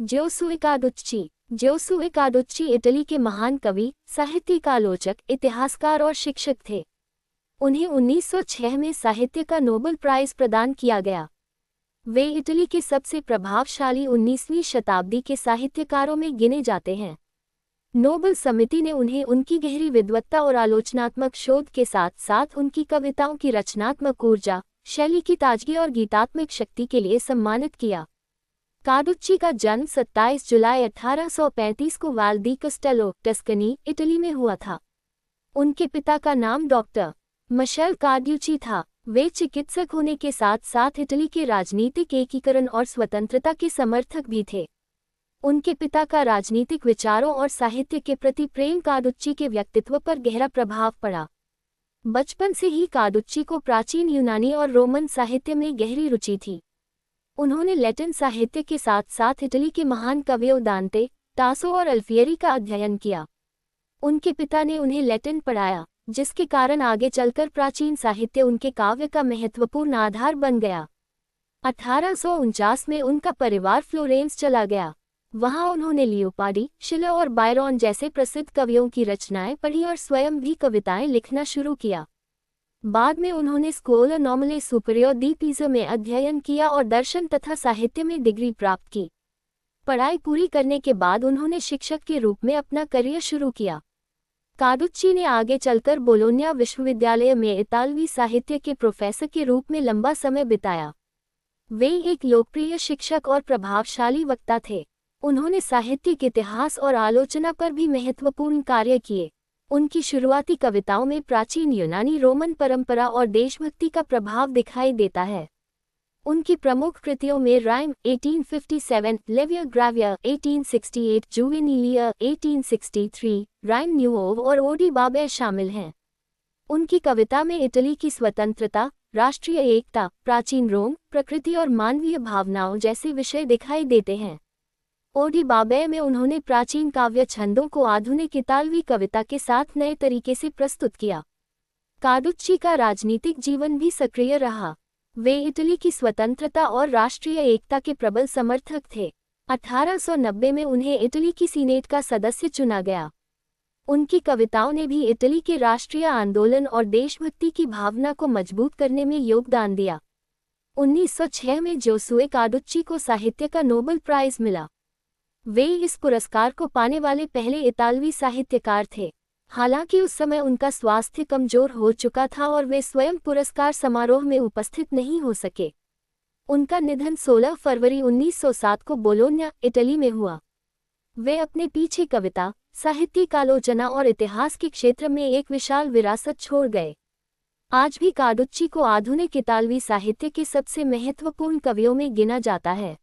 ज्योसुए कार्डुच्ची। ज्योसुए कार्डुच्ची Italy के महान कवि, साहित्यिक आलोचक, इतिहासकार और शिक्षक थे। उन्हें 1906 में साहित्य का नोबेल प्राइज प्रदान किया गया। वे इटली के सबसे प्रभावशाली 19वीं शताब्दी के साहित्यकारों में गिने जाते हैं। नोबेल समिति ने उन्हें उनकी गहरी विद्वत्ता और आलोचनात्मक शोध के साथ साथ उनकी कविताओं की रचनात्मक ऊर्जा, शैली की ताजगी और गीतात्मक शक्ति के लिए सम्मानित किया। कार्डुच्ची का जन्म 27 जुलाई 1835 को वाल दी कस्टेलो, टस्कनी, इटली में हुआ था। उनके पिता का नाम डॉक्टर मिशेल कार्डुच्ची था। वे चिकित्सक होने के साथ साथ इटली के राजनीतिक एकीकरण और स्वतंत्रता के समर्थक भी थे। उनके पिता का राजनीतिक विचारों और साहित्य के प्रति प्रेम कार्डुच्ची के व्यक्तित्व पर गहरा प्रभाव पड़ा। बचपन से ही कार्डुच्ची को प्राचीन यूनानी और रोमन साहित्य में गहरी रुचि थी। उन्होंने लैटिन साहित्य के साथ साथ इटली के महान कवियों दांते, टासो और अल्फिएरी का अध्ययन किया। उनके पिता ने उन्हें लैटिन पढ़ाया, जिसके कारण आगे चलकर प्राचीन साहित्य उनके काव्य का महत्वपूर्ण आधार बन गया। 1849 में उनका परिवार फ्लोरेंस चला गया। वहां उन्होंने लियोपार्डी, शिलर और बायरन जैसे प्रसिद्ध कवियों की रचनाएं पढ़ी और स्वयं भी कविताएं लिखना शुरू किया। बाद में उन्होंने स्कूला नॉर्मले सुपीरियर दी पिसा में अध्ययन किया और दर्शन तथा साहित्य में डिग्री प्राप्त की। पढ़ाई पूरी करने के बाद उन्होंने शिक्षक के रूप में अपना करियर शुरू किया। कार्डुच्ची ने आगे चलकर बोलोन्या विश्वविद्यालय में इतालवी साहित्य के प्रोफेसर के रूप में लंबा समय बिताया। वे एक लोकप्रिय शिक्षक और प्रभावशाली वक्ता थे। उन्होंने साहित्यिक इतिहास और आलोचना पर भी महत्वपूर्ण कार्य किए। उनकी शुरुआती कविताओं में प्राचीन यूनानी रोमन परंपरा और देशभक्ति का प्रभाव दिखाई देता है। उनकी प्रमुख कृतियों में राइम 1857, लेवियर ग्रावियर 1868, जुवेनिलिया 1863, राइम न्यूओव और ओडी बाबे शामिल हैं। उनकी कविता में इटली की स्वतंत्रता, राष्ट्रीय एकता, प्राचीन रोम, प्रकृति और मानवीय भावनाओं जैसे विषय दिखाई देते हैं। ओडी बाबे में उन्होंने प्राचीन काव्य छंदों को आधुनिक इतालवी कविता के साथ नए तरीके से प्रस्तुत किया। कार्डुच्ची का राजनीतिक जीवन भी सक्रिय रहा। वे इटली की स्वतंत्रता और राष्ट्रीय एकता के प्रबल समर्थक थे। 1890 में उन्हें इटली की सीनेट का सदस्य चुना गया। उनकी कविताओं ने भी इटली के राष्ट्रीय आंदोलन और देशभक्ति की भावना को मजबूत करने में योगदान दिया। 1906 में ज्योसुए कार्डुच्ची को साहित्य का नोबेल प्राइज मिला। वे इस पुरस्कार को पाने वाले पहले इतालवी साहित्यकार थे। हालांकि उस समय उनका स्वास्थ्य कमजोर हो चुका था और वे स्वयं पुरस्कार समारोह में उपस्थित नहीं हो सके। उनका निधन 16 फरवरी 1907 को बोलोन्या, इटली में हुआ। वे अपने पीछे कविता, साहित्यिक आलोचना और इतिहास के क्षेत्र में एक विशाल विरासत छोड़ गए। आज भी कार्डुच्ची को आधुनिक इतालवी साहित्य के सबसे महत्वपूर्ण कवियों में गिना जाता है।